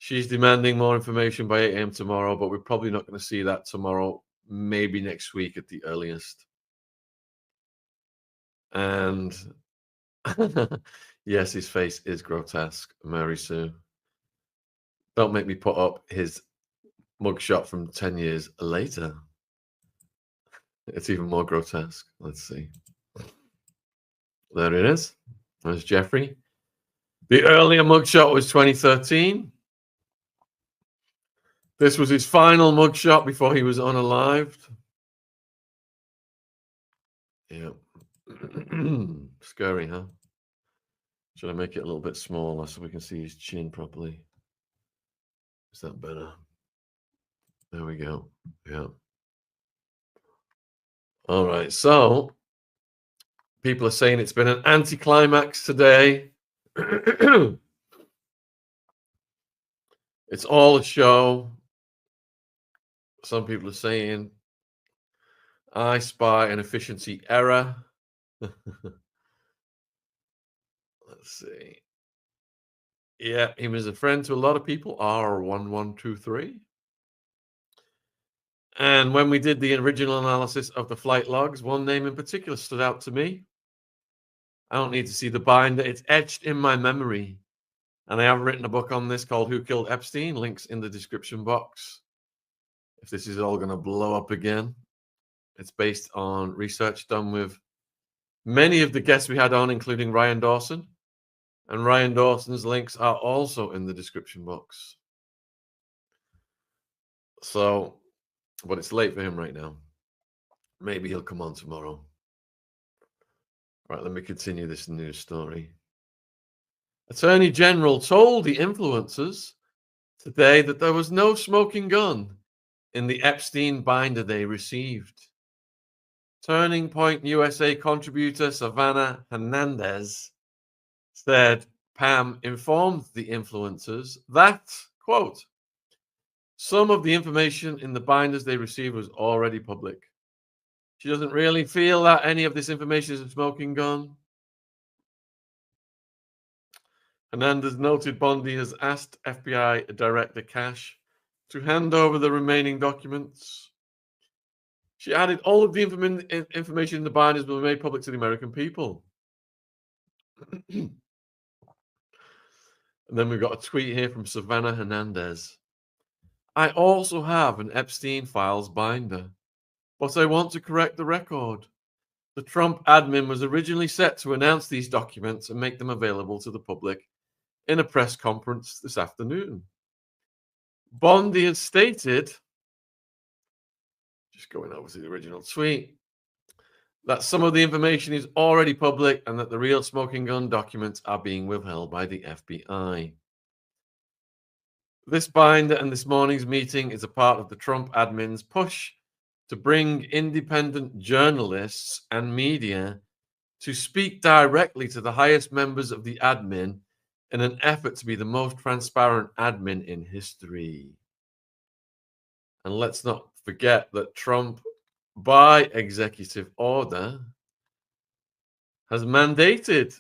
She's demanding more information by 8 a.m. tomorrow, but we're probably not going to see that tomorrow, maybe next week at the earliest. And yes, his face is grotesque, Mary Sue. Don't make me put up his mugshot from 10 years later. It's even more grotesque. Let's see. There it is. There's Jeffrey. The earlier mugshot was 2013. This was his final mugshot before he was unalived. Yeah. Scary, huh? Should I make it a little bit smaller so we can see his chin properly? Is that better? There we go. Yeah. All right. So people are saying it's been an anticlimax today. It's all a show. Some people are saying I spy an efficiency error. Let's see. Yeah, he was a friend to a lot of people, R1123. And when we did the original analysis of the flight logs, one name in particular stood out to me. I don't need to see the binder. It's etched in my memory. And I have written a book on this called Who Killed Epstein? Links in the description box. If this is all going to blow up again. It's based on research done with many of the guests we had on, including Ryan Dawson. And Ryan Dawson's links are also in the description box. So, but it's late for him right now. Maybe he'll come on tomorrow. Right, let me continue this news story. Attorney General told the influencers today that there was no smoking gun in the Epstein binder they received. Turning Point USA contributor Savannah Hernandez said Pam informed the influencers that, quote, some of the information in the binders they received was already public. She doesn't really feel that any of this information is a smoking gun. Hernandez noted Bondi has asked FBI Director Cash to hand over the remaining documents. She added all of the information in the binders will be made public to the American people. And then we've got a tweet here from Savannah Hernandez. I also have an Epstein files binder, but I want to correct the record. The Trump admin was originally set to announce these documents and make them available to the public in a press conference this afternoon. Bondi has stated, just going over to the original tweet, that some of the information is already public and that the real smoking gun documents are being withheld by the FBI. This binder and this morning's meeting is a part of the Trump admin's push to bring independent journalists and media to speak directly to the highest members of the admin in an effort to be the most transparent admin in history. And let's not forget that Trump, by executive order, has mandated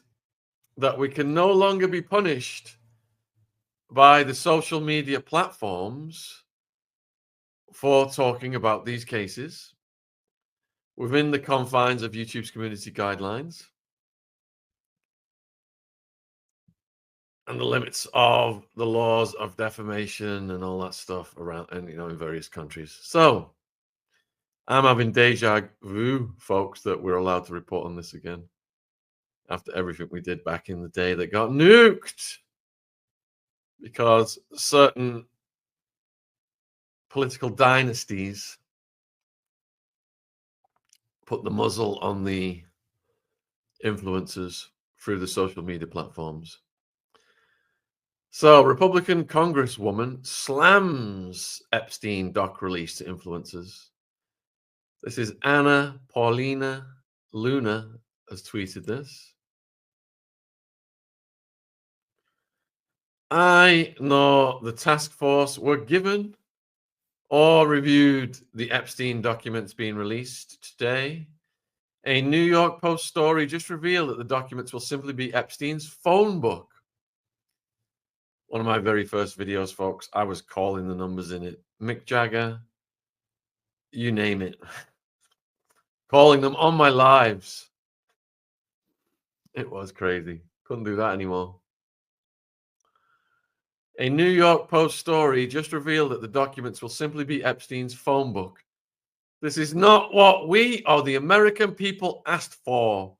that we can no longer be punished by the social media platforms for talking about these cases within the confines of YouTube's community guidelines and the limits of the laws of defamation and all that stuff around, and in various countries. So I'm having deja vu, folks, that we're allowed to report on this again after everything we did back in the day that got nuked because certain political dynasties put the muzzle on the influencers through the social media platforms. So, Republican Congresswoman slams Epstein doc release to influencers. This is Anna Paulina Luna has tweeted this. I know the task force were given or reviewed the Epstein documents being released today. A New York Post story just revealed that the documents will simply be Epstein's phone book. One of my very first videos, folks, I was calling the numbers in it. Mick Jagger, you name it. Calling them on my lives. It was crazy. Couldn't do that anymore. A New York Post story just revealed that the documents will simply be Epstein's phone book. This is not what we or the American people asked for.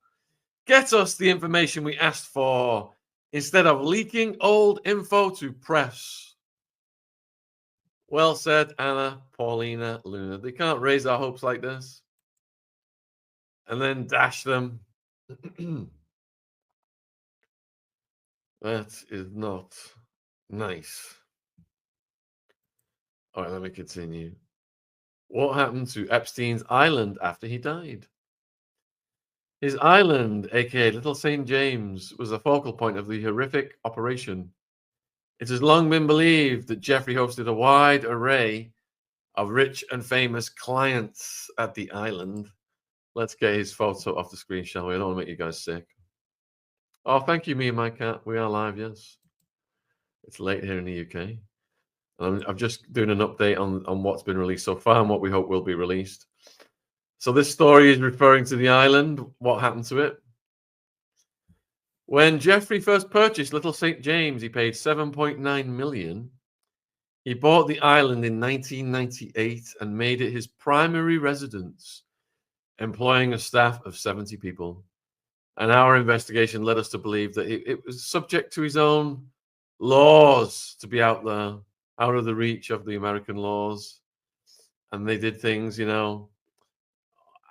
Get us the information we asked for instead of leaking old info to press. Well said, Anna, Paulina, Luna. They can't raise our hopes like this and then dash them. That is not nice. All right, let me continue. What happened to Epstein's island after he died? His island, aka Little St. James, was the focal point of the horrific operation. It has long been believed that Jeffrey hosted a wide array of rich and famous clients at the island. Let's get his photo off the screen, shall we? I don't want to make you guys sick. Oh, thank you, me and my cat. We are live, yes. It's late here in the UK. I'm just doing an update on what's been released so far and what we hope will be released. So this story is referring to the island. What happened to it? When Jeffrey first purchased Little St. James, he paid $7.9 million. He bought the island in 1998 and made it his primary residence, employing a staff of 70 people. And our investigation led us to believe that it was subject to his own laws to be out there, out of the reach of the American laws. And they did things, you know,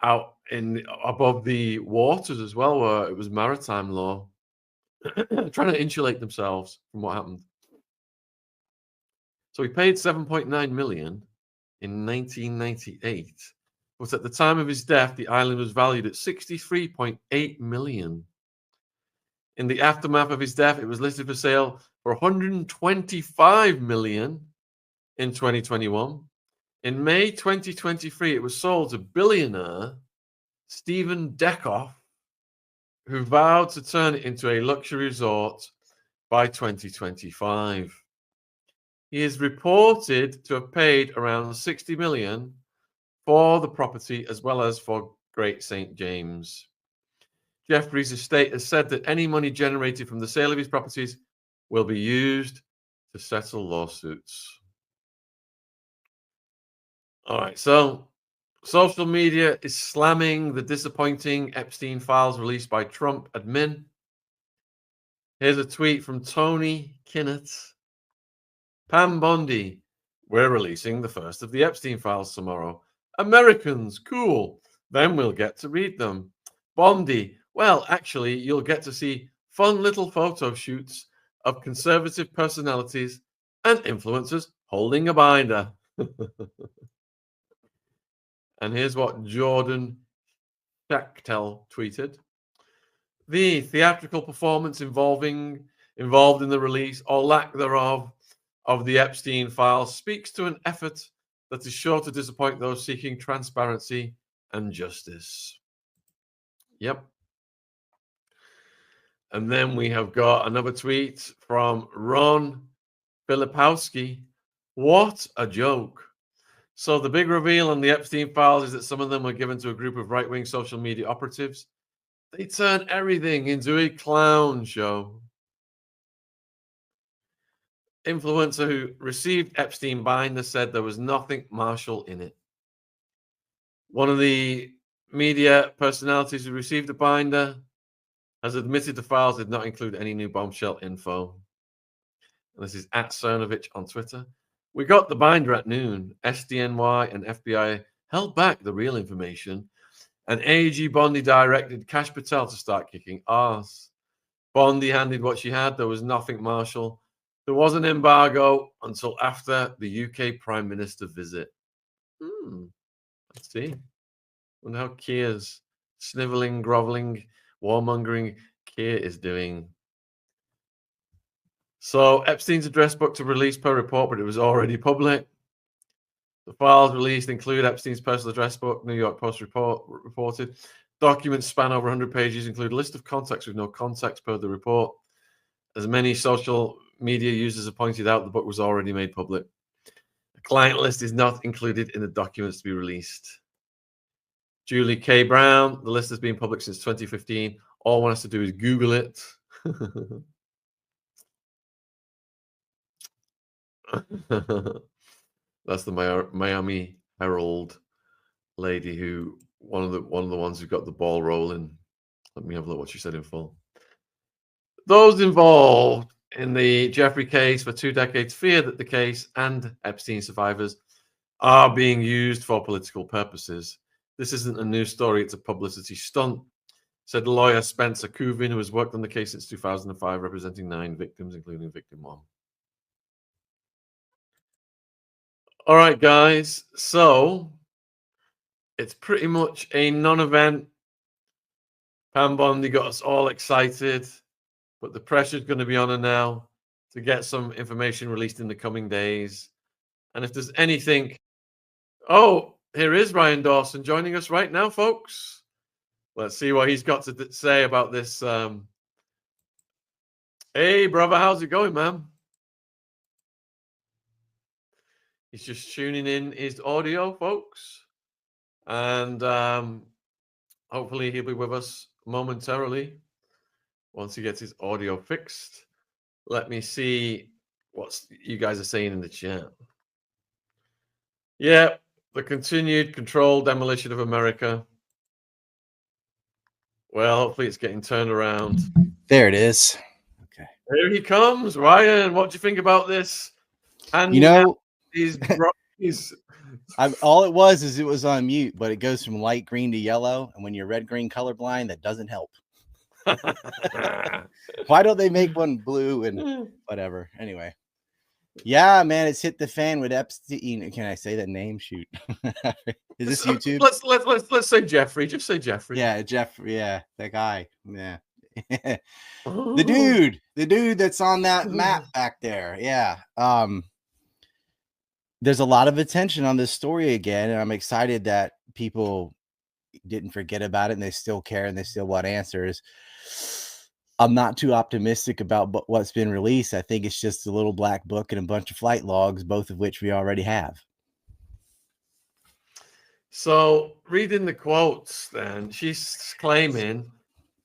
out in above the waters as well, where it was maritime law, trying to insulate themselves from what happened. So he paid $7.9 million in 1998, but at the time of his death, the island was valued at $63.8 million. In the aftermath of his death, it was listed for sale for $125 million in 2021. In May 2023, it was sold to billionaire Stephen Deckoff, who vowed to turn it into a luxury resort by 2025. He is reported to have paid around $60 million for the property as well as for Great St. James. Jeffrey's estate has said that any money generated from the sale of his properties will be used to settle lawsuits. All right, so social media is slamming the disappointing Epstein files released by Trump admin. Here's a tweet from Tony Kinnett. PAM BONDI, we're releasing the first of the Epstein files tomorrow. Americans, cool. Then we'll get to read them. Bondi, well, actually, you'll get to see fun little photo shoots of conservative personalities and influencers holding a binder. And here's what Jordan Schachtel tweeted. The theatrical performance involved in the release or lack thereof of the Epstein files speaks to an effort that is sure to disappoint those seeking transparency and justice. Yep. And then we have got another tweet from Ron Filipowski. What a joke. So the big reveal on the Epstein files is that some of them were given to a group of right-wing social media operatives. They turn everything into a clown show. Influencer who received Epstein binder said there was nothing martial in it. One of the media personalities who received the binder has admitted the files did not include any new bombshell info. And this is at Cernovich on Twitter. We got the binder at noon. SDNY and FBI held back the real information, and AG Bondi directed Kash Patel to start kicking ass. Bondi handed what she had. There was nothing martial. There was an embargo until after the UK Prime Minister visit. Let's see. Wonder how Keir's sniveling, groveling, warmongering Keir is doing. So Epstein's address book to release per report, but it was already public. The files released include Epstein's personal address book, New York Post reported. Documents span over 100 pages, include a list of contacts with no context per the report. As many social media users have pointed out, the book was already made public. A client list is not included in the documents to be released. Julie K. Brown, the list has been public since 2015. All one has to do is Google it. That's the Miami Herald lady who one of the ones who got the ball rolling. Let me have a look what she said in full. Those involved in the Jeffrey case for 2 decades fear that the case and Epstein survivors are being used for political purposes. This isn't a news story, it's a publicity stunt, said lawyer Spencer Cuvin, who has worked on the case since 2005, representing 9 victims, including victim 1. All right, guys. So it's pretty much a non-event. Pam Bondi got us all excited, but the pressure's going to be on her now to get some information released in the coming days. And if there's anything... Oh, here is Ryan Dawson joining us right now, folks. Let's see what he's got to say about this. Hey, brother, how's it going, man? He's just tuning in his audio, folks. And hopefully he'll be with us momentarily once he gets his audio fixed. Let me see what you guys are saying in the chat. Yeah, the continued controlled demolition of America. Well, hopefully it's getting turned around. There it is. Okay. Here he comes. Ryan, what do you think about this? And you know, all it was on mute, but it goes from light green to yellow. And when you're red-green colorblind, that doesn't help. Why don't they make one blue and whatever? Anyway. Yeah, man, it's hit the fan with Epstein. Can I say that name? Shoot. Is this YouTube? Let's say Jeffrey. Just say Jeffrey. Yeah, Jeffrey. Yeah, that guy. Yeah. The dude that's on that map back there. Yeah. There's a lot of attention on this story again, and I'm excited that people didn't forget about it and they still care and they still want answers. I'm not too optimistic about what's been released. I think it's just a little black book and a bunch of flight logs, both of which we already have. So reading the quotes, then she's claiming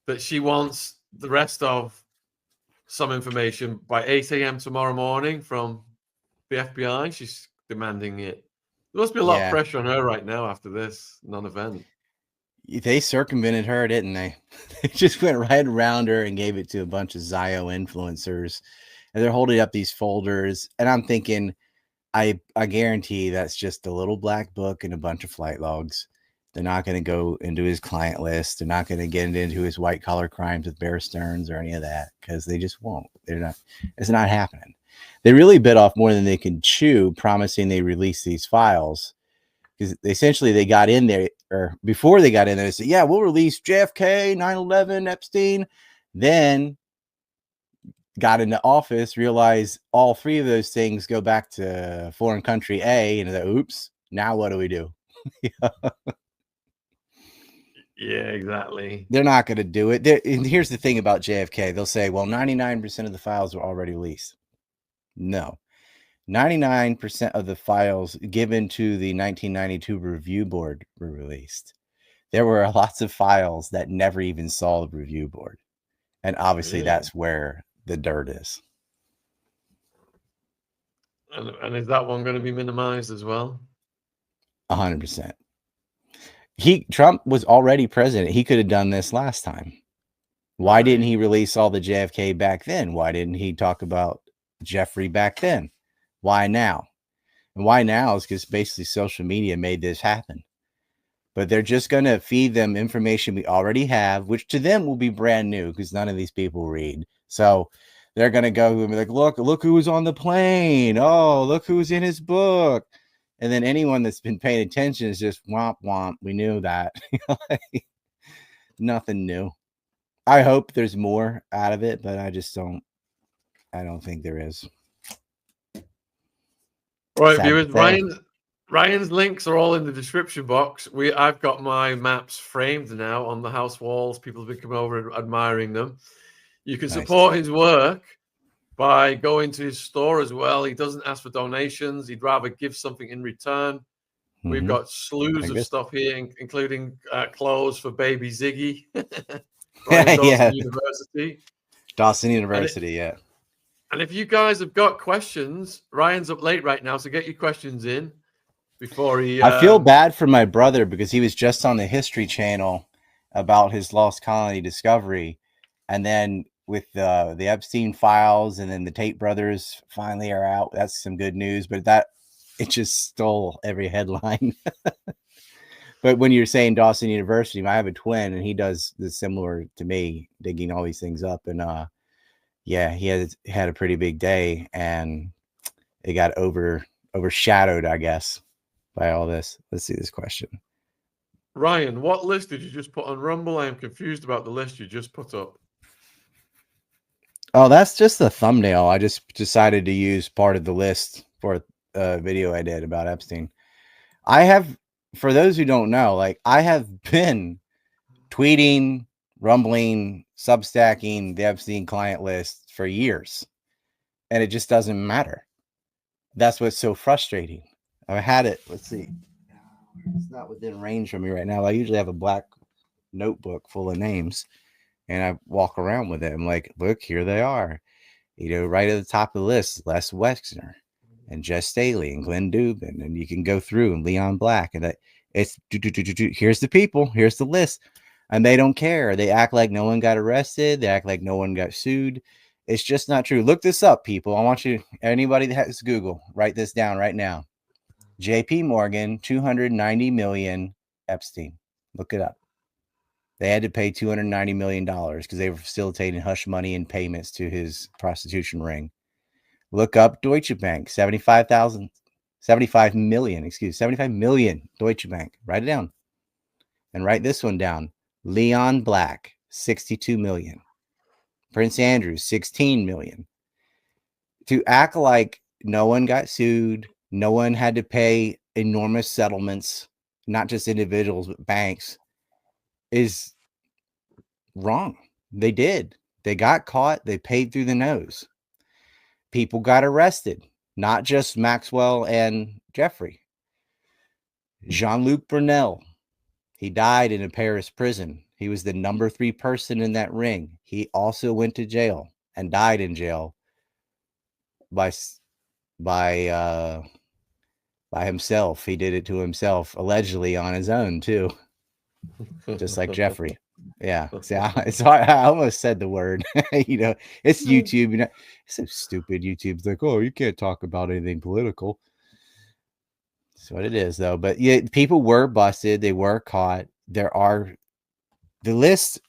that she wants the rest of some information by 8 a.m. tomorrow morning from the FBI. She's demanding it. There must be a lot of pressure on her right now after this non-event. They circumvented her, didn't they? They just went right around her and gave it to a bunch of Zio influencers. And they're holding up these folders. And I'm thinking, I guarantee that's just a little black book and a bunch of flight logs. They're not going to go into his client list. They're not going to get into his white collar crimes with Bear Stearns or any of that, because they just won't. It's not happening. They really bit off more than they can chew, promising they release these files. Because essentially they got in there, or before they got in there, they said, yeah, we'll release JFK, 9/11, Epstein. Then got into office, realized all 3 of those things go back to foreign country A, and they're, oops, now what do we do? Yeah, exactly. They're not going to do it. And here's the thing about JFK. They'll say, well, 99% of the files were already released. No. 99% of the files given to the 1992 review board were released. There were lots of files that never even saw the review board. And obviously that's where the dirt is. And is that one going to be minimized as well? 100%. Trump was already president. He could have done this last time. Why didn't he release all the JFK back then? Why didn't he talk about Jeffrey back then? Why now? And why now is because basically social media made this happen. But they're just going to feed them information we already have, which to them will be brand new because none of these people read. So they're going to go and be like, look who was on the plane. Oh, look who's in his book. And then anyone that's been paying attention is just womp womp. We knew that. Nothing new. I hope there's more out of it, but I don't think there is. Right, viewers, Ryan's links are all in the description box. I've got my maps framed now on the house walls. People have been coming over and admiring them. You can support his work by going to his store as well. He doesn't ask for donations. He'd rather give something in return. We've got slews of stuff here, including clothes for baby Ziggy. Ryan Dawson University. Dawson University, yeah. And if you guys have got questions, Ryan's up late right now, so get your questions in before he... I feel bad for my brother because he was just on the History Channel about his lost colony discovery. And then with the Epstein files and then the Tate brothers finally are out. That's some good news, but it just stole every headline. But when you're saying Dawson University, I have a twin and he does this similar to me, digging all these things up. And yeah, he had a pretty big day and it got overshadowed, I guess, by all this. Let's see this question. Ryan, what list did you just put on Rumble? I am confused about the list you just put up. Oh, that's just the thumbnail. I just decided to use part of the list for a video I did about Epstein. For those who don't know, like I have been tweeting, rumbling, substacking the Epstein client list for years, and it just doesn't matter. That's what's so frustrating. I had it. Let's see. It's not within range from me right now. I usually have a black notebook full of names, and I walk around with it. I'm like, look, here they are. Right at the top of the list, Les Wexner and Jess Staley and Glenn Dubin, and you can go through and Leon Black, and it's here's the people, here's the list, and they don't care. They act like no one got arrested. They act like no one got sued. It's just not true. Look this up, people. I want you, anybody that has Google, write this down right now. JP Morgan, 290 million, Epstein. Look it up. They had to pay $290 million because they were facilitating hush money and payments to his prostitution ring. Look up Deutsche Bank, 75 million Deutsche Bank. Write it down. And write this one down. Leon Black, 62 million. Prince Andrew, 16 million. To act like no one got sued, no one had to pay enormous settlements, not just individuals, but banks, is wrong. They did. They got caught. They paid through the nose. People got arrested, not just Maxwell and Jeffrey. Jean-Luc Brunel, he died in a Paris prison. He was the number 3 person in that ring. He also went to jail and died in jail by himself. He did it to himself, allegedly on his own too, just like Jeffrey. Yeah, see, I almost said the word. It's YouTube. It's so stupid. YouTube's like, oh, you can't talk about anything political. That's what it is, though. But yeah, people were busted. They were caught. There are the list.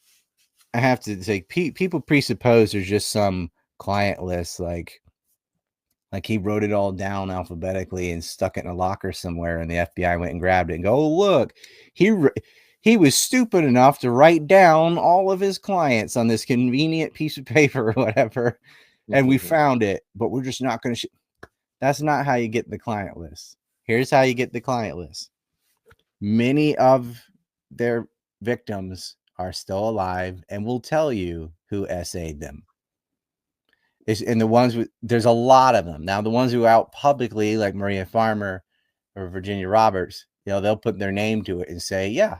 I have to say, people presuppose there's just some client list, like he wrote it all down alphabetically and stuck it in a locker somewhere, and the FBI went and grabbed it and go, oh, look, he was stupid enough to write down all of his clients on this convenient piece of paper or whatever, and we found it, but we're just not going to. That's not how you get the client list. Here's how you get the client list. Many of their victims are still alive and will tell you who SA'd them. And the ones there's a lot of them. Now, the ones who are out publicly, like Maria Farmer or Virginia Roberts, they'll put their name to it and say, yeah,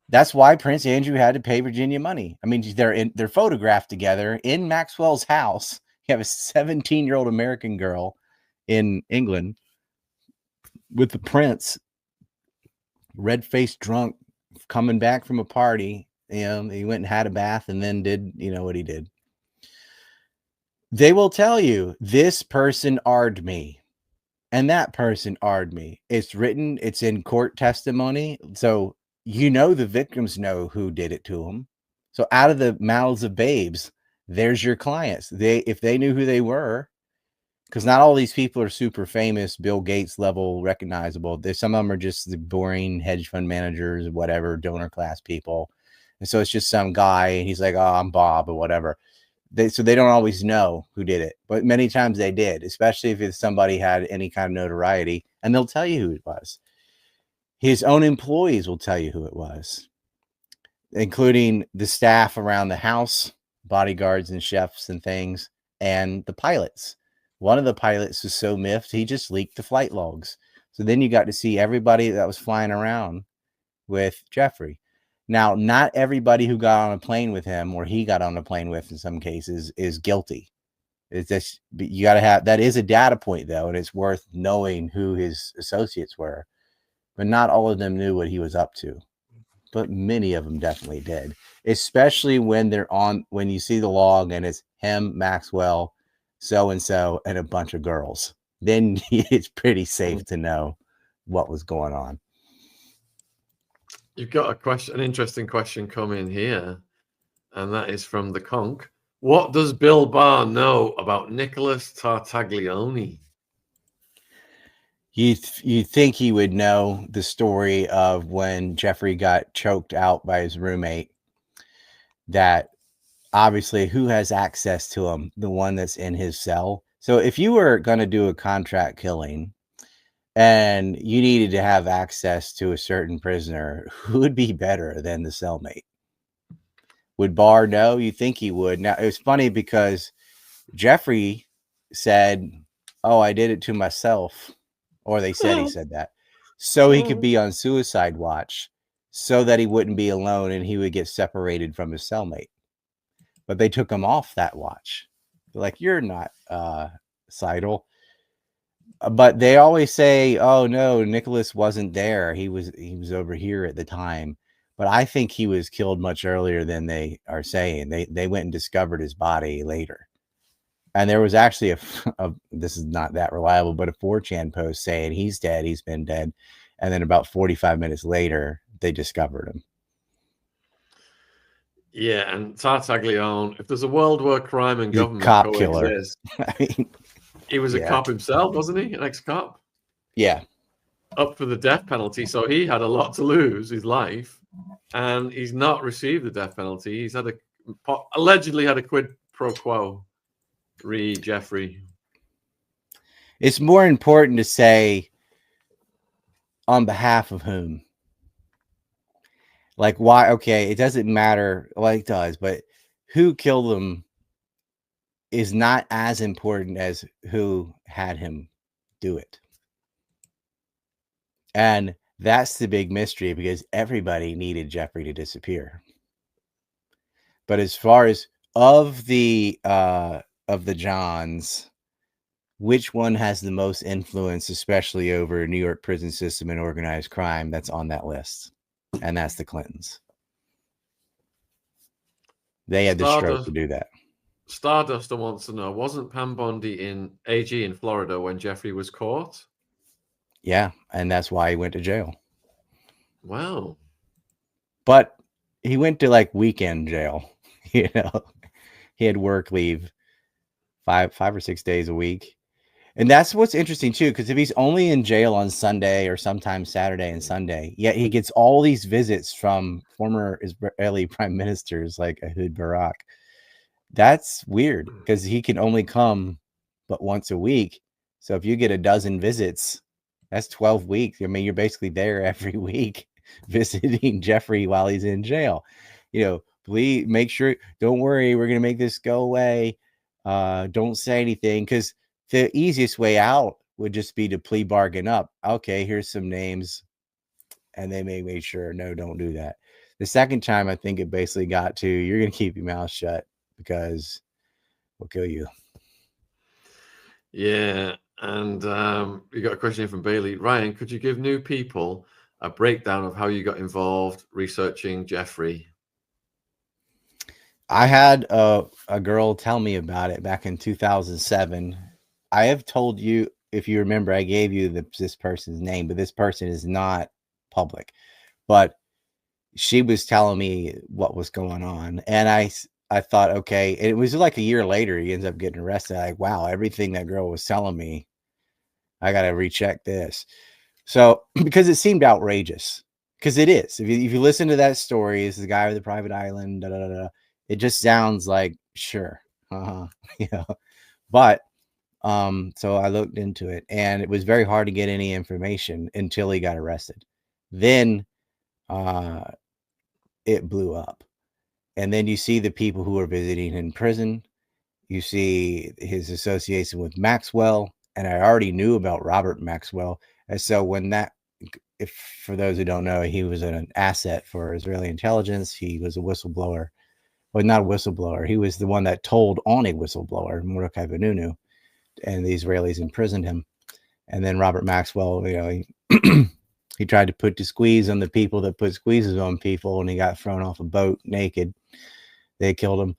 that's why Prince Andrew had to pay Virginia money. I mean, they're photographed together in Maxwell's house. You have a 17-year-old American girl in England with the prince, red-faced drunk, coming back from a party. He went and had a bath and then did, what he did. They will tell you this person arred me and that person arred me. It's written, it's in court testimony. So, the victims know who did it to them. So out of the mouths of babes, there's your clients. If they knew who they were, because not all these people are super famous, Bill Gates level recognizable. Some of them are just the boring hedge fund managers, whatever, donor class people. And so it's just some guy and he's like, oh, I'm Bob or whatever. So they don't always know who did it, but many times they did, especially if somebody had any kind of notoriety, and they'll tell you who it was. His own employees will tell you who it was, including the staff around the house, bodyguards and chefs and things. and the pilots. One of the pilots was so miffed, he just leaked the flight logs. So then you got to see everybody that was flying around with Jeffrey. Now, not everybody who got on a plane with him, or he got on a plane with in some cases, is guilty. It's just, you got to have, that is a data point though, and it's worth knowing who his associates were. But not all of them knew what he was up to. But many of them definitely did, especially when they're on, when you see the log and it's him, Maxwell, so-and-so, and a bunch of girls. Then it's pretty safe to know what was going on. You've got a question, an interesting question coming here, and that is from the Conch. What does Bill Barr know about Nicholas Tartaglione? You think he would know the story of when Jeffrey got choked out by his roommate, that obviously who has access to him? The one that's in his cell. So if you were going to do a contract killing and you needed to have access to a certain prisoner, who would be better than the cellmate? Would Barr know? You think he would. Now, it was funny because Jeffrey said, "Oh, I did it to myself," or they said he said that, so he could be on suicide watch, so that he wouldn't be alone and he would get separated from his cellmate. But they took him off that watch. They're like, "You're not suicidal." But they always say, "Oh no, Nicholas wasn't there. He was over here at the time." But I think he was killed much earlier than they are saying. They went and discovered his body later. And there was actually this is not that reliable, but a 4chan post saying he's dead, he's been dead. And then about 45 minutes later, they discovered him. Yeah, and Tartaglione, if there's a world where crime and He's government cop killer. coexist, I mean, he was a cop himself, wasn't he? An ex-cop? Yeah. Up for the death penalty, so he had a lot to lose, his life, and he's not received the death penalty. He's had allegedly had a quid pro quo. Jeffrey. It's more important to say on behalf of whom. Like, why? Okay, it doesn't matter. Well, it does, but who killed him is not as important as who had him do it. And that's the big mystery, because everybody needed Jeffrey to disappear. But as far as of the Johns, which one has the most influence, especially over New York prison system and organized crime, that's on that list? And that's the Clintons. They had the stroke to do that. Starduster wants to know, wasn't Pam Bondi in AG in Florida when Jeffrey was caught? Yeah, and that's why he went to jail. Wow. But he went to like weekend jail. You know, he had work leave 5 or 6 days a week. And that's what's interesting too, because if he's only in jail on Sunday or sometimes Saturday and Sunday, yet he gets all these visits from former Israeli prime ministers like Ehud Barak. That's weird, because he can only come but once a week. So if you get a dozen visits, that's 12 weeks. I mean, you're basically there every week visiting Jeffrey while he's in jail. You know, please make sure, don't worry, we're going to make this go away. Don't say anything, because the easiest way out would just be to plea bargain up. Okay, here's some names. And they may make sure, no, don't do that. The second time, I think it basically got to, you're going to keep your mouth shut because we'll kill you. Yeah. And we got a question here from Bailey. Ryan, could you give new people a breakdown of how you got involved researching Jeffrey? I had a girl tell me about it back in 2007. I have told you, if you remember, I gave you this person's name, but this person is not public. But she was telling me what was going on. And I thought, okay, it was like a year later, he ends up getting arrested. Like, wow, everything that girl was telling me, I got to recheck this. So, because it seemed outrageous, because it is. If you listen to that story, it's the guy with the private island, da, da, da, da, it just sounds like, sure. You know, but, so I looked into it, and it was very hard to get any information until he got arrested. Then, it blew up. And then you see the people who are visiting in prison. You see his association with Maxwell, and I already knew about Robert Maxwell. And so when that, if for those who don't know, he was an asset for Israeli intelligence. He was a whistleblower. Well, not a whistleblower. He was the one that told on a whistleblower, Mordecai Benunu, and the Israelis imprisoned him. And then Robert Maxwell, he tried to put the squeeze on the people that put squeezes on people, and he got thrown off a boat naked. They killed him.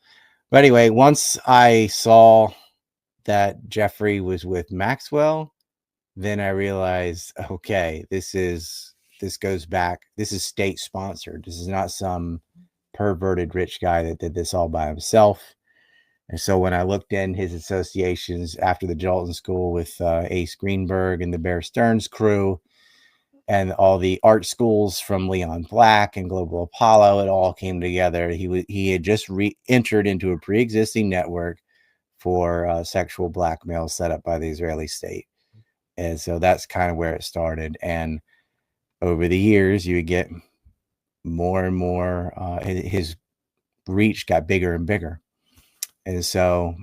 But anyway, once I saw that Jeffrey was with Maxwell, then I realized, okay, this goes back. This is state sponsored. This is not some perverted rich guy that did this all by himself. And so when I looked in his associations after the Jalton School with Ace Greenberg and the Bear Stearns crew, and all the art schools from Leon Black and Global Apollo, it all came together. He had just entered into a pre-existing network for sexual blackmail set up by the Israeli state. And so that's kind of where it started. And over the years, you would get more and more, his reach got bigger and bigger. And so,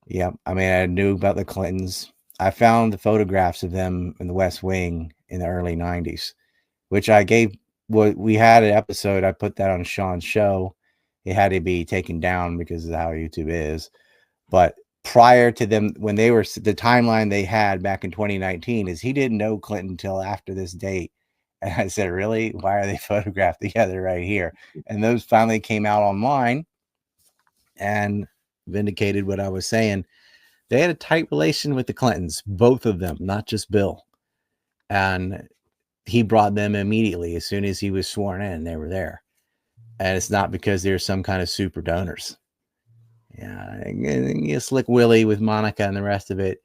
yeah, I mean, I knew about the Clintons. I found the photographs of them in the West Wing in the early 90s, which I gave. We had an episode. I put that on Shaun's show. It had to be taken down because of how YouTube is. But prior to them, when they were, the timeline they had back in 2019 is he didn't know Clinton until after this date. And I said, really? Why are they photographed together right here? And those finally came out online and vindicated what I was saying. They had a tight relation with the Clintons, both of them, not just Bill. And he brought them immediately as soon as he was sworn in. They were there. And it's not because they're some kind of super donors. Yeah, Slick Willie with Monica and the rest of it.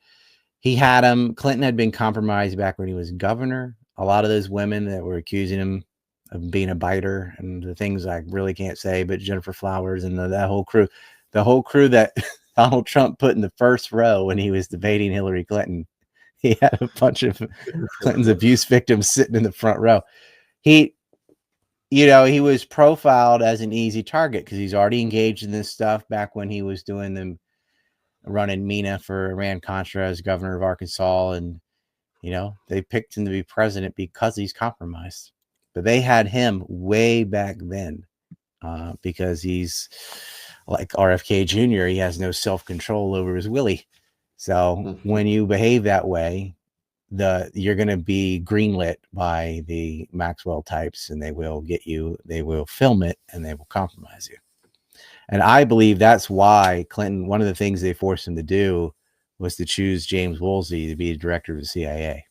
He had him. Clinton had been compromised back when he was governor. A lot of those women that were accusing him of being a biter and the things I really can't say, but Jennifer Flowers and that whole crew, that Donald Trump put in the first row when he was debating Hillary Clinton. He had a bunch of Clinton's abuse victims sitting in the front row. He was profiled as an easy target because he's already engaged in this stuff back when he was doing them, running MENA for Iran-Contra as governor of Arkansas. And, they picked him to be president because he's compromised. But they had him way back then because he's like RFK Jr. He has no self-control over his willy. So when you behave that way, you're going to be greenlit by the Maxwell types, and they will film it, and they will compromise you. And I believe that's why Clinton, one of the things they forced him to do was to choose James Woolsey to be the director of the CIA.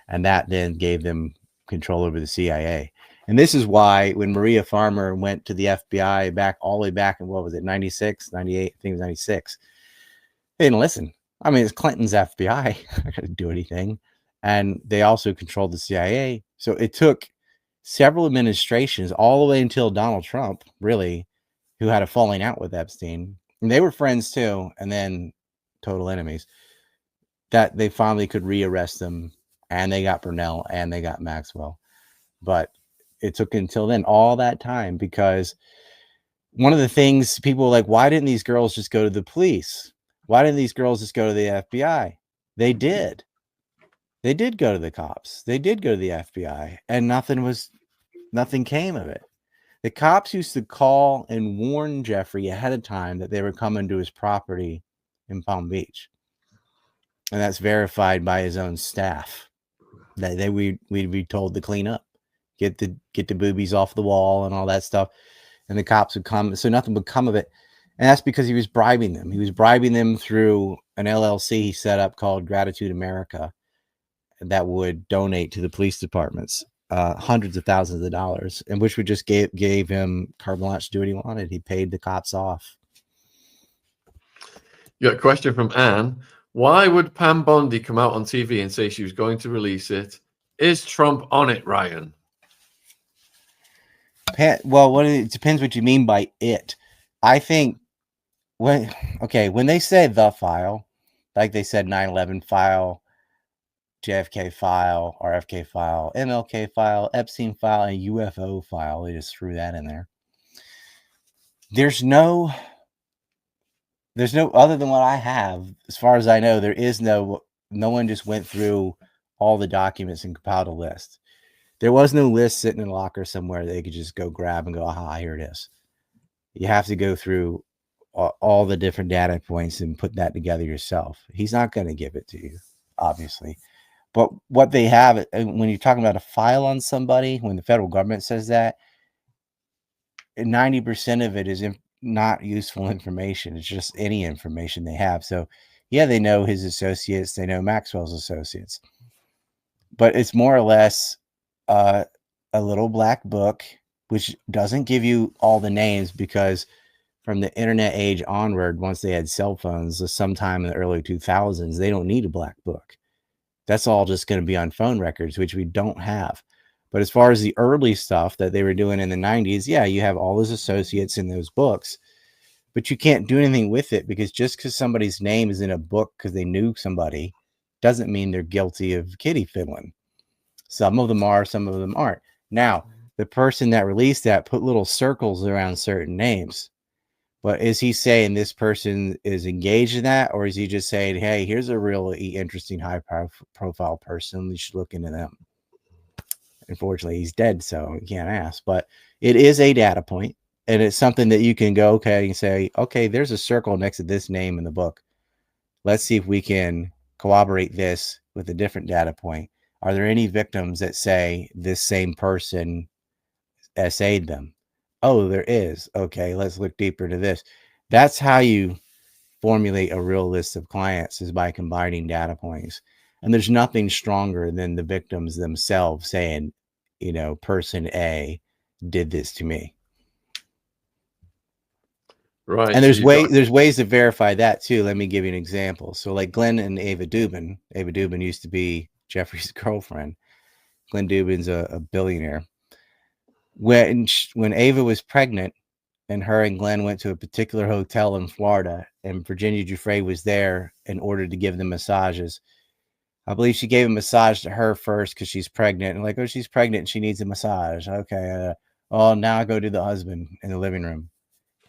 And that then gave them control over the CIA. And this is why when Maria Farmer went to the FBI all the way back in, what was it, 96, 98, I think it was 96, they didn't listen. I mean, it's Clinton's FBI. I got to do anything. And they also controlled the CIA. So it took several administrations all the way until Donald Trump, really, who had a falling out with Epstein. And they were friends too, and then total enemies, that they finally could rearrest them. And they got Burnell and they got Maxwell. But it took until then, all that time, because one of the things people were like, why didn't these girls just go to the police? Why didn't these girls just go to the FBI? They did. They did go to the cops. They did go to the FBI, and nothing came of it. The cops used to call and warn Jeffrey ahead of time that they were coming to his property in Palm Beach. And that's verified by his own staff. That we'd be told to clean up, get the boobies off the wall and all that stuff. And the cops would come, so nothing would come of it. And that's because he was bribing them. He was bribing them through an LLC he set up called Gratitude America that would donate to the police departments hundreds of thousands of dollars, and which would just gave him carte blanche to do what he wanted. He paid the cops off. You got a question from Anne. Why would Pam Bondi come out on TV and say she was going to release it? Is Trump on it, Ryan? Well, it depends what you mean by it. I think when they say the file, like they said 9/11 file, JFK file, RFK file, MLK file, Epstein file, and UFO file, they just threw that in there. There's no there's no other than what I have, as far as I know, there is no one just went through all the documents and compiled a list. There was no list sitting in a locker somewhere they could just go grab and go, aha, here it is. You have to go through all the different data points and put that together yourself. He's not going to give it to you, obviously. But what they have, when you're talking about a file on somebody, when the federal government says that, 90% of it is not useful information. It's just any information they have. So, yeah, they know his associates. They know Maxwell's associates. But it's more or less a little black book, which doesn't give you all the names because from the internet age onward, once they had cell phones, sometime in the early 2000s, they don't need a black book. That's all just going to be on phone records, which we don't have. But as far as the early stuff that they were doing in the 90s, yeah, you have all those associates in those books, but you can't do anything with it because just because somebody's name is in a book because they knew somebody doesn't mean they're guilty of kitty fiddling. Some of them are, some of them aren't. Now, the person that released that put little circles around certain names. But is he saying this person is engaged in that, or is he just saying, hey, here's a really interesting high profile person, you should look into them? Unfortunately, he's dead, so you can't ask. But it is a data point, and it's something that you can go, okay, and say, okay, there's a circle next to this name in the book. Let's see if we can corroborate this with a different data point. Are there any victims that say this same person essayed them? Oh, there is. Okay, let's look deeper into this. That's how you formulate a real list of clients, is by combining data points. And there's nothing stronger than the victims themselves saying, person A did this to me. Right. And there's ways to verify that too. Let me give you an example. So like Glenn and Ava Dubin used to be Jeffrey's girlfriend. Glenn Dubin's a billionaire. When Ava was pregnant and her and Glenn went to a particular hotel in Florida and Virginia Giuffre was there in order to give them massages, I believe she gave a massage to her first because she's pregnant. And like, oh, she's pregnant and she needs a massage. Okay. Now I go to the husband in the living room.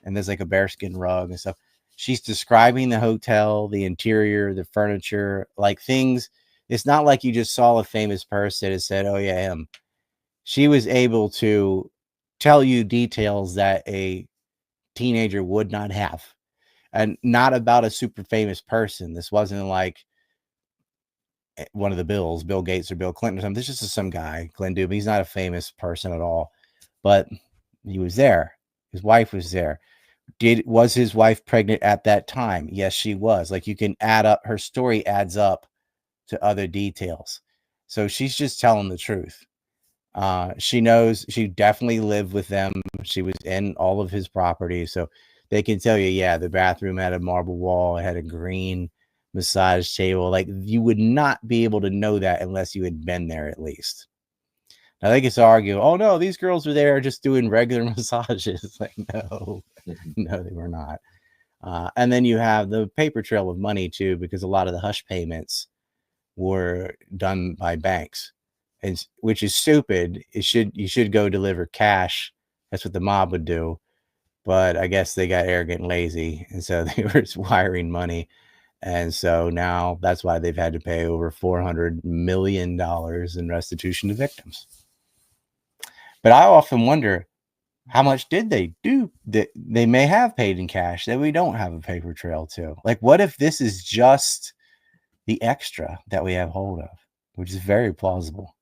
And there's like a bearskin rug and stuff. She's describing the hotel, the interior, the furniture, like things. It's not like you just saw a famous person and said, oh, yeah, him. She was able to tell you details that a teenager would not have. And not about a super famous person. This wasn't like one of the Bills, Bill Gates or Bill Clinton or something. This is just some guy, Glenn Dubin. He's not a famous person at all. But he was there. His wife was there. Was his wife pregnant at that time? Yes, she was. Like, you can add up, her story adds up to other details. So she's just telling the truth. She knows, she definitely lived with them. She was in all of his properties. So they can tell you, yeah, the bathroom had a marble wall. It had a green massage table. Like, you would not be able to know that unless you had been there at least. Now they can argue, oh no, these girls were there just doing regular massages. Like, no, no, they were not. And then you have the paper trail of money too, because a lot of the hush payments were done by banks, and which is stupid. You should go deliver cash. That's what the mob would do. But I guess they got arrogant and lazy, and so they were wiring money. And so now that's why they've had to pay over $400 million in restitution to victims. But I often wonder, how much did they do that they may have paid in cash that we don't have a paper trail to? Like, what if this is just the extra that we have hold of, which is very plausible.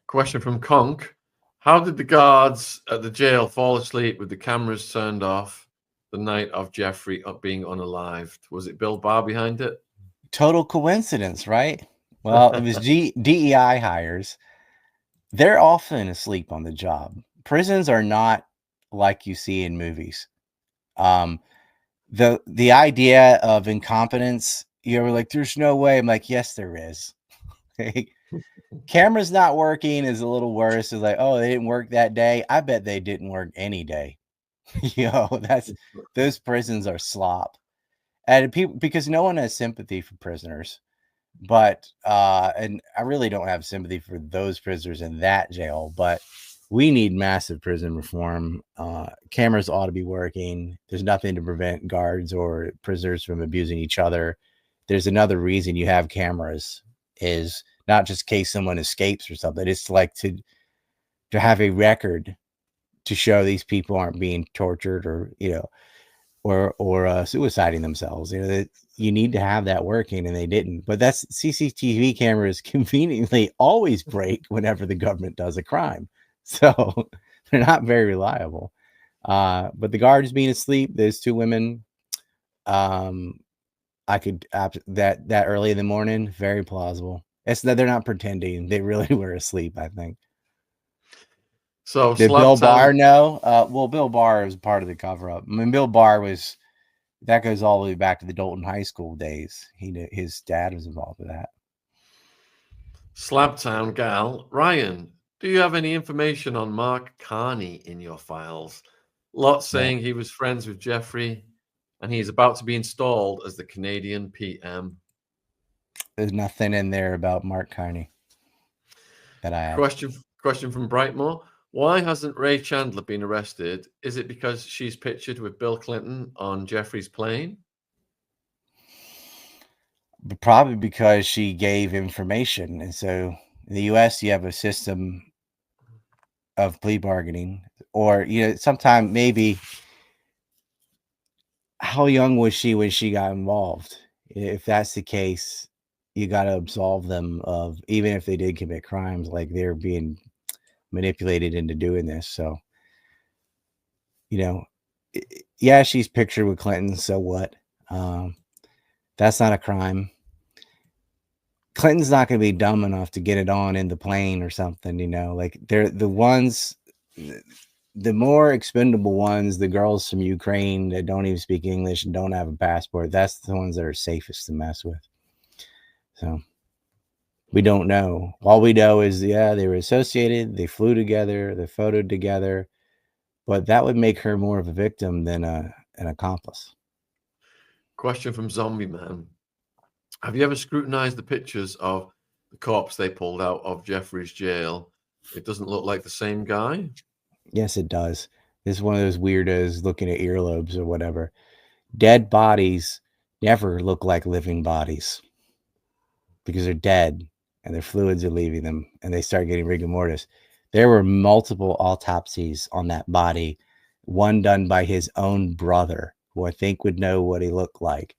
Question from Conk. How did the guards at the jail fall asleep with the cameras turned off the night of Jeffrey being unalived? Was it Bill Barr behind it? Total coincidence, right? Well, it was DEI hires. They're often asleep on the job. Prisons are not like you see in movies. The idea of incompetence, you're like, there's no way. I'm like, yes, there is. Camera's not working is a little worse. It's like, oh, they didn't work that day. I bet they didn't work any day. Those prisons are slop. And people, because no one has sympathy for prisoners. But and I really don't have sympathy for those prisoners in that jail, but we need massive prison reform. Cameras ought to be working. There's nothing to prevent guards or prisoners from abusing each other. There's another reason you have cameras is not just in case someone escapes or something. It's like to have a record to show these people aren't being tortured or, or suiciding themselves. That you need to have that working, and they didn't. But that's CCTV cameras conveniently always break whenever the government does a crime, so they're not very reliable. But the guards being asleep, those two women, I could that early in the morning, very plausible. It's that they're not pretending; they really were asleep, I think. So Did Bill Barr Slaptown, know? Well, Bill Barr was part of the cover-up. I mean, Bill Barr was, that goes all the way back to the Dalton High School days. His dad was involved with that. Slabtown gal, Ryan, do you have any information on Mark Carney in your files? Lot saying he was friends with Jeffrey and he's about to be installed as the Canadian PM. There's nothing in there about Mark Carney that I have. Question from Brightmore. Why hasn't Ray Chandler been arrested? Is it because she's pictured with Bill Clinton on Jeffrey's plane? Probably because she gave information. And so in the US, you have a system of plea bargaining, or, sometime maybe, how young was she when she got involved? If that's the case, you got to absolve them of, even if they did commit crimes, like they're being manipulated into doing this. So, yeah, she's pictured with Clinton. So what? That's not a crime. Clinton's not going to be dumb enough to get it on in the plane or something, like they're the ones, the more expendable ones, the girls from Ukraine that don't even speak English and don't have a passport. That's the ones that are safest to mess with. So we don't know. All we know is, they were associated, they flew together, they photoed together, but that would make her more of a victim than an accomplice. Question from Zombie Man. Have you ever scrutinized the pictures of the corpse they pulled out of Jeffrey's jail? It doesn't look like the same guy. Yes, it does. This is one of those weirdos looking at earlobes or whatever. Dead bodies never look like living bodies because they're dead and their fluids are leaving them and they start getting rigor mortis. There were multiple autopsies on that body, one done by his own brother, who I think would know what he looked like.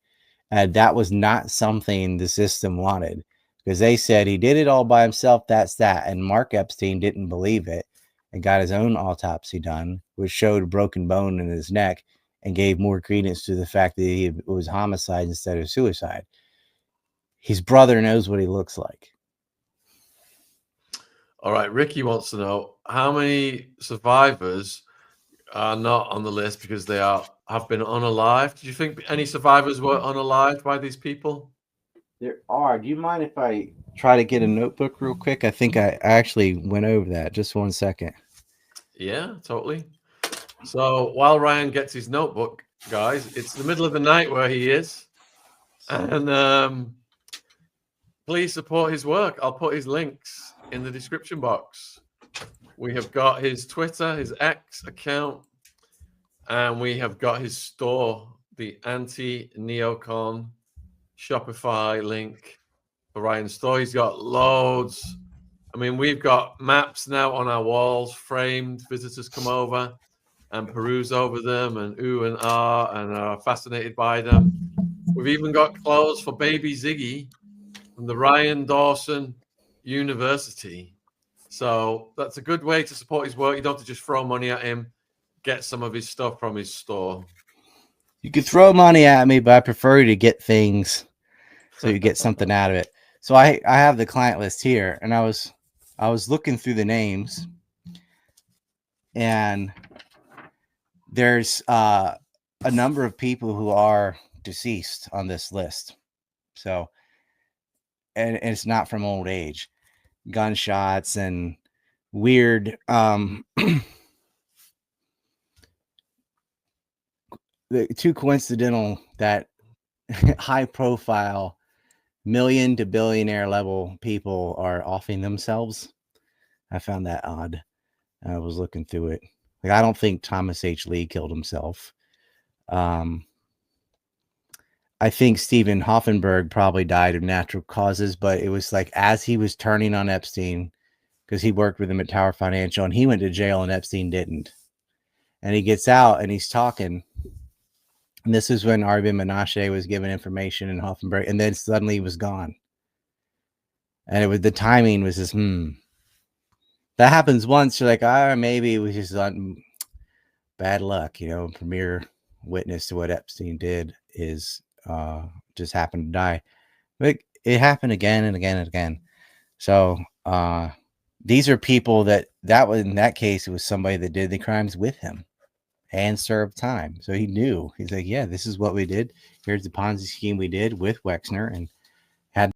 And that was not something the system wanted, because they said he did it all by himself. That's that. And Mark Epstein didn't believe it and got his own autopsy done, which showed a broken bone in his neck and gave more credence to the fact that it was homicide instead of suicide. His brother knows what he looks like. All right, Ricky wants to know how many survivors are not on the list because they have been unalived. Did you think any survivors were unalived by these people? There are. Do you mind if I try to get a notebook real quick? I think I actually went over that. Just 1 second. Yeah, totally. So while Ryan gets his notebook, guys, it's the middle of the night where he is. And please support his work. I'll put his links in the description box. We have got his Twitter, his X account, and we have got his store, the Anti-Neocon Shopify link for Ryan's store. He's got loads. I mean, we've got maps now on our walls, framed. Visitors come over and peruse over them and ooh and ah and are fascinated by them. We've even got clothes for baby Ziggy from the Ryan Dawson University. So that's a good way to support his work. You don't have to just throw money at him. Get some of his stuff from his store. You could throw money at me, but I prefer to get things so you get something out of it. So I have the client list here, and I was looking through the names, and there's a number of people who are deceased on this list. So, and it's not from old age, gunshots and weird too coincidental that high profile million to billionaire level people are offing themselves. I found that odd. I was looking through it. Like, I don't think Thomas H. Lee killed himself. I think Stephen Hoffenberg probably died of natural causes, but it was like as he was turning on Epstein, because he worked with him at Tower Financial, and he went to jail and Epstein didn't. And he gets out and he's talking. And this is when Arvin Menashe was given information and Hoffenberg, and then suddenly he was gone. And it was the timing was just, That happens once. You're like, maybe it was just bad luck, premier witness to what Epstein did is just happened to die. But it happened again and again and again. So these are people that was, in that case, it was somebody that did the crimes with him and served time. So he knew. He's like, yeah, this is what we did. Here's the Ponzi scheme we did with Wexner. And